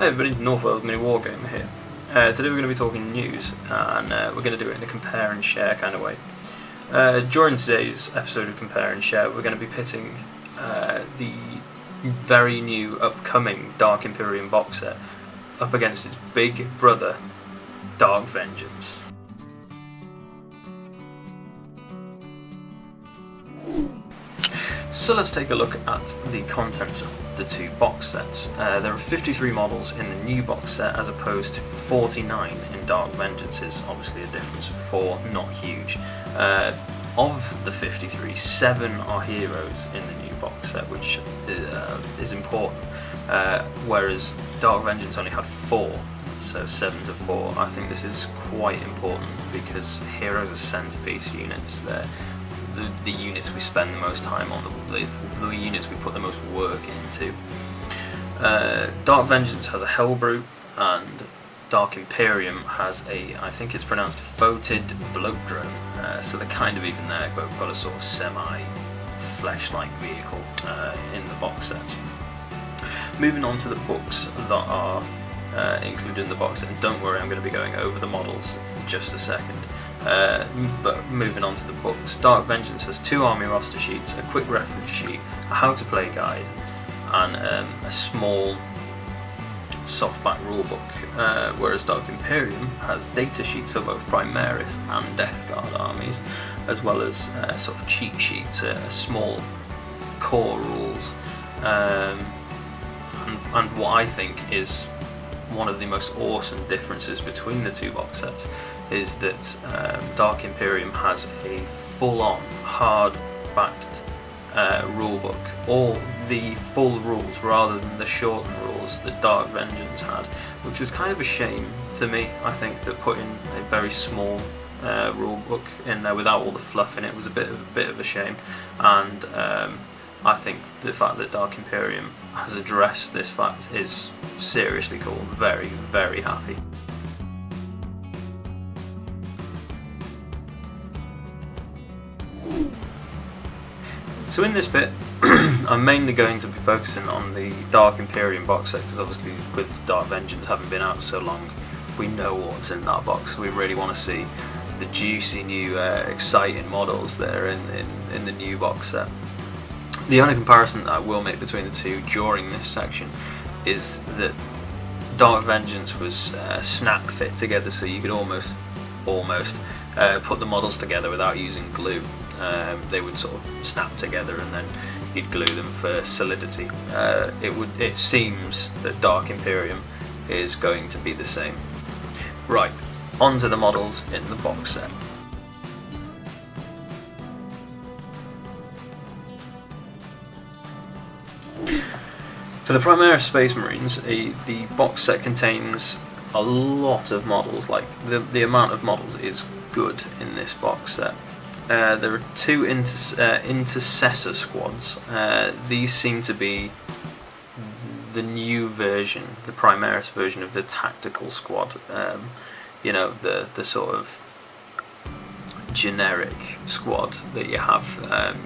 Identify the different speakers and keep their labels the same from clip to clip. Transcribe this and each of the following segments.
Speaker 1: Hey everybody, Northworld Mini Wargamer here. Today we're going to be talking news, and we're going to do it in a compare and share kind of way. During today's episode of Compare and Share, we're going to be pitting the very new upcoming Dark Imperium box set up against its big brother, Dark Vengeance. So let's take a look at the contents of the two box sets. There are 53 models in the new box set as opposed to 49 in Dark Vengeance's, obviously a difference of 4, not huge. Of the 53, 7 are heroes in the new box set, which is important, whereas Dark Vengeance only had 4, so 7 to 4. I think this is quite important because heroes are centerpiece units. They're the units we spend the most time on, the units we put the most work into. Dark Vengeance has a Hellbrute, and Dark Imperium has a, I think it's pronounced Foetid Bloat Drone, so they're kind of even there, both got a sort of semi-flesh-like vehicle in the box set. Moving on to the books that are included in the box set, and don't worry, I'm going to be going over the models in just a second. But moving on to the books, Dark Vengeance has 2 army roster sheets, a quick reference sheet, a how to play guide, and a small softback rulebook, whereas Dark Imperium has data sheets for both Primaris and Death Guard armies, as well as sort of cheat sheets, small core rules, and what I think is one of the most awesome differences between the two box sets is that Dark Imperium has a full-on, hard-backed rulebook, all the full rules rather than the shortened rules that Dark Vengeance had, which was kind of a shame to me. I think that putting a very small rulebook in there without all the fluff in it was a bit of a shame, and I think the fact that Dark Imperium has addressed this fact is seriously cool. Very, very happy. So in this bit, I'm mainly going to be focusing on the Dark Imperium box set, because obviously with Dark Vengeance having been out so long, we know what's in that box. We really want to see the juicy new exciting models that are in the new box set. The only comparison that I will make between the two during this section is that Dark Vengeance was snap fit together, so you could almost put the models together without using glue. They would sort of snap together and then you'd glue them for solidity. It seems that Dark Imperium is going to be the same. Right, on to the models in the box set. For the Primaris Space Marines, the box set contains a lot of models. Like the amount of models is good in this box set. There are 2 intercessor squads. These seem to be the new version, the Primaris version of the tactical squad. You know, the sort of generic squad that you have,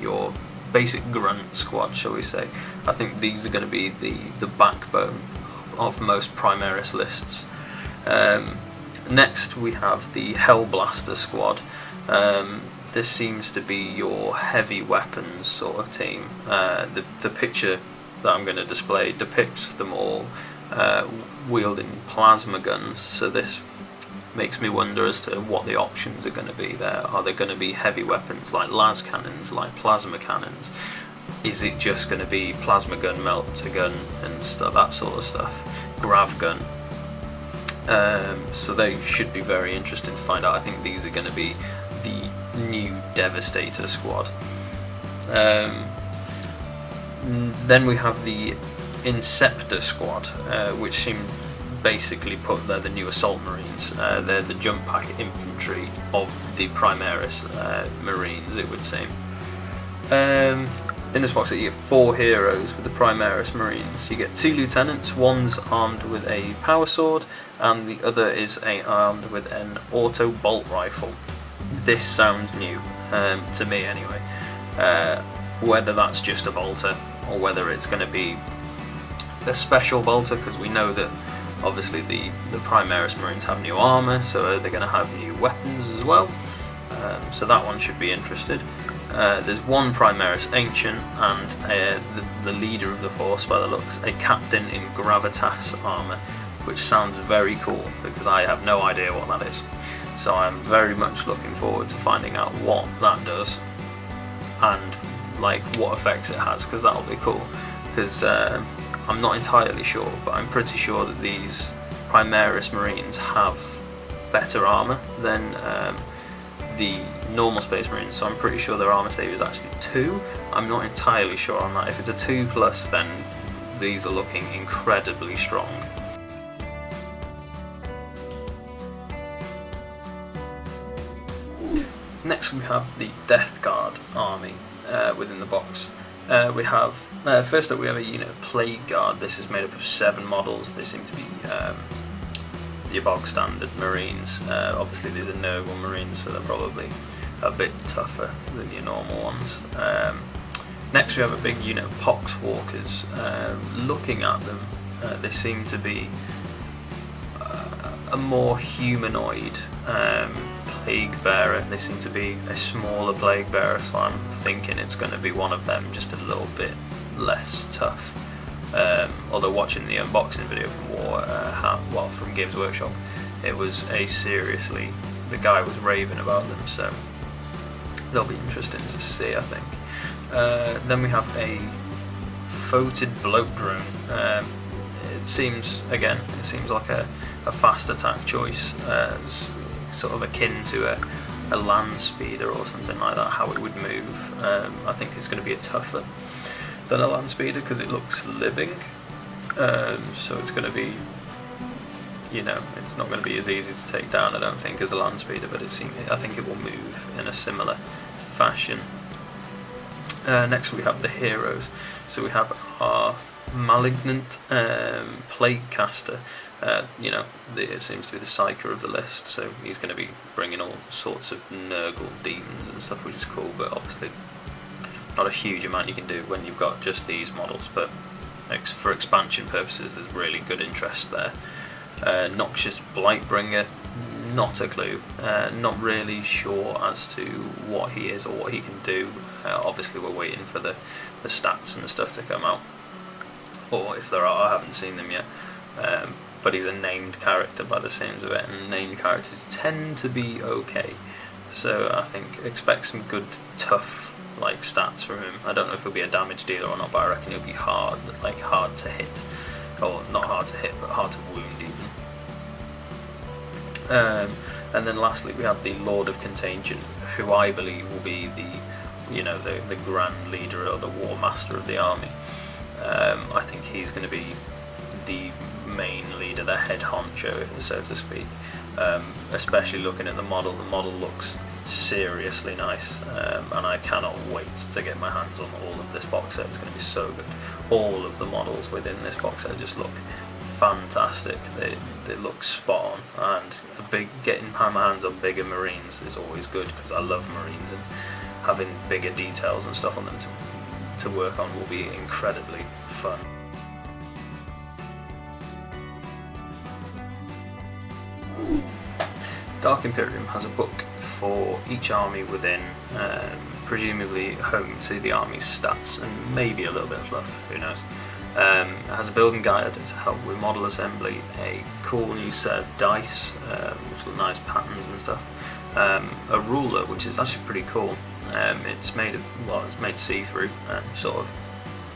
Speaker 1: your basic grunt squad, shall we say. I think these are going to be the backbone of most Primaris lists. Next we have the Hellblaster squad. This seems to be your heavy weapons sort of team. The picture that I'm going to display depicts them all wielding plasma guns, so this makes me wonder as to what the options are going to be there. Are there going to be heavy weapons like las cannons, like plasma cannons? Is it just going to be plasma gun, melter gun and stuff, that sort of stuff? Grav gun. So they should be very interesting to find out. I think these are going to be the new Devastator squad. Then we have the Inceptor squad, which seem basically put they're the new Assault Marines. They're the jump pack infantry of the Primaris Marines, it would seem. In this box set you get 4 heroes with the Primaris Marines. You get 2 lieutenants, one's armed with a power sword and the other is armed with an auto bolt rifle. This sounds new, to me anyway. Whether that's just a bolter or whether it's going to be a special bolter, because we know that Obviously the Primaris Marines have new armour, so they're going to have new weapons as well, so that one should be interested. There's one Primaris Ancient and the leader of the force by the looks, a captain in Gravitas armour, which sounds very cool because I have no idea what that is. So I'm very much looking forward to finding out what that does and like what effects it has, because that'll be cool. Because I'm not entirely sure, but I'm pretty sure that these Primaris Marines have better armour than the normal Space Marines, so I'm pretty sure their armour save is actually 2. I'm not entirely sure on that. If it's a 2+, then these are looking incredibly strong. Next we have the Death Guard army within the box. We have, first up we have a unit of Plague Guard. This is made up of 7 models. They seem to be your bog standard Marines. Obviously these are Nurgle Marines, so they're probably a bit tougher than your normal ones. Next we have a big unit of Poxwalkers. Looking at them, they seem to be a more humanoid plague bearer. They seem to be a smaller plague bearer, so I'm thinking it's going to be one of them, just a little bit less tough. Although watching the unboxing video from from Games Workshop, it was seriously, the guy was raving about them, so they'll be interesting to see, I think. Then we have a Photed Bloat Drone. It seems like a fast attack choice, sort of akin to a land speeder or something like that, how it would move. I think it's going to be tougher than a land speeder because it looks living, so it's going to be, it's not going to be as easy to take down, I don't think, as a land speeder, but I think it will move in a similar fashion. Next we have the heroes. So we have our Malignant Plague Caster. It seems to be the psyker of the list, so he's going to be bringing all sorts of Nurgle demons and stuff, which is cool, but obviously not a huge amount you can do when you've got just these models, but for expansion purposes there's really good interest there. Noxious Blightbringer, not a clue, not really sure as to what he is or what he can do. Obviously we're waiting for the stats and stuff to come out, or if there are, I haven't seen them yet. But he's a named character by the sounds of it, and named characters tend to be okay. So I think expect some good, tough stats from him. I don't know if he'll be a damage dealer or not, but I reckon he'll be hard to hit, or not hard to hit, but hard to wound even. And then lastly we have the Lord of Contagion, who I believe will be the grand leader or the war master of the army. I think he's going to be the main leader, the head honcho, so to speak. Especially looking at the model looks seriously nice, and I cannot wait to get my hands on all of this box set. It's going to be so good. All of the models within this box set just look fantastic. They look spot on, and getting my hands on bigger Marines is always good because I love Marines, and having bigger details and stuff on them to work on will be incredibly fun. Dark Imperium has a book for each army within, presumably home to the army's stats and maybe a little bit of fluff, who knows. It has a building guide to help with model assembly, a cool new set of dice, which look nice patterns and stuff, a ruler which is actually pretty cool. It's made see-through, sort of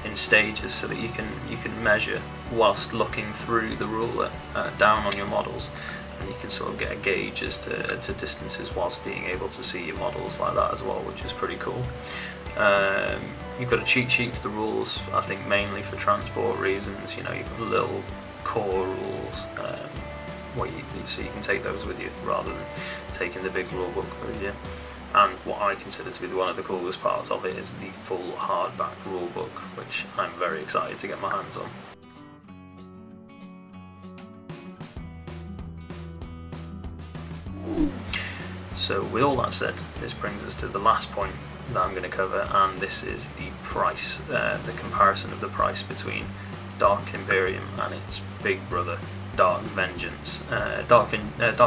Speaker 1: in stages, so that you can measure whilst looking through the ruler down on your models, and you can sort of get a gauge as to distances whilst being able to see your models like that as well, which is pretty cool. You've got a cheat sheet for the rules, I think mainly for transport reasons. You've got little core rules, so you can take those with you rather than taking the big rule book with you. And what I consider to be one of the coolest parts of it is the full hardback rule book, which I'm very excited to get my hands on. So with all that said, this brings us to the last point that I'm going to cover, and this is the price, the comparison of the price between Dark Imperium and its big brother, Dark Vengeance. Dark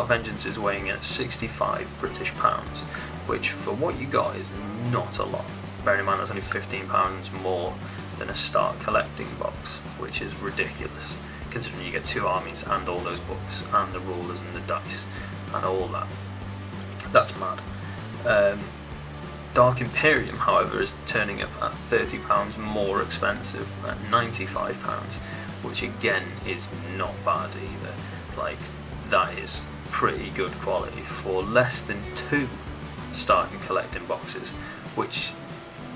Speaker 1: Vengeance is weighing at 65 British pounds, which for what you got is not a lot. Bearing in mind that's only £15 more than a start collecting box, which is ridiculous, considering you get 2 armies and all those books and the rulers and the dice and all that. That's mad. Dark Imperium, however, is turning up at £30 more expensive at £95, which again is not bad either. Like, that is pretty good quality for less than 2 starting collecting boxes, which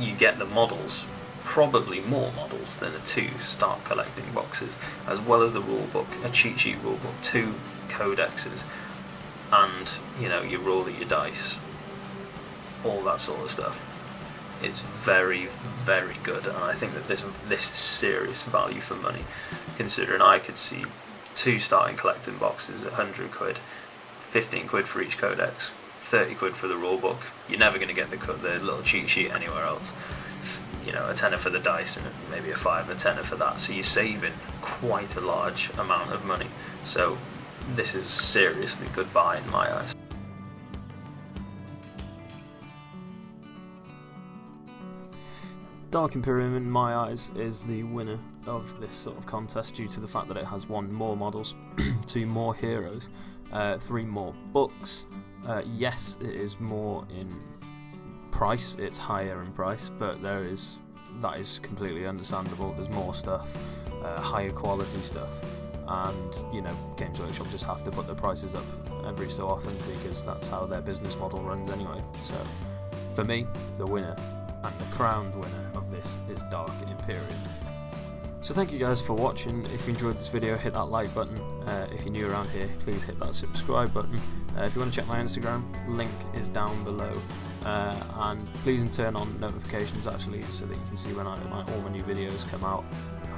Speaker 1: you get the models, probably more models than the 2 start collecting boxes, as well as the rulebook, a cheat sheet rulebook, 2 codexes, and you know, your roll of your dice, all that sort of stuff. Is very, very good, and I think that this is serious value for money, considering I could see 2 starting collecting boxes at 100 quid, 15 quid for each codex, 30 quid for the rulebook. You're never going to get the little cheat sheet anywhere else. You know, a tenner for the dice and maybe a 5 and a tenner for that, so you're saving quite a large amount of money. So this is seriously good buy in my eyes. Dark Imperium, in my eyes, is the winner of this sort of contest due to the fact that it has 1 more models, 2 more heroes, 3 more books. Yes, it is more in price, it's higher in price, but that is completely understandable. There's more stuff, higher quality stuff, and you know, Games Workshop just have to put their prices up every so often because that's how their business model runs anyway. So for me, the winner and the crowned winner of this is Dark Imperium. So thank you guys for watching. If you enjoyed this video, hit that like button. If you're new around here, please hit that subscribe button. If you want to check my Instagram, link is down below. And please turn on notifications actually, so that you can see when all my new videos come out.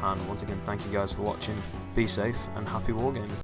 Speaker 1: And once again, thank you guys for watching. Be safe and happy wargaming.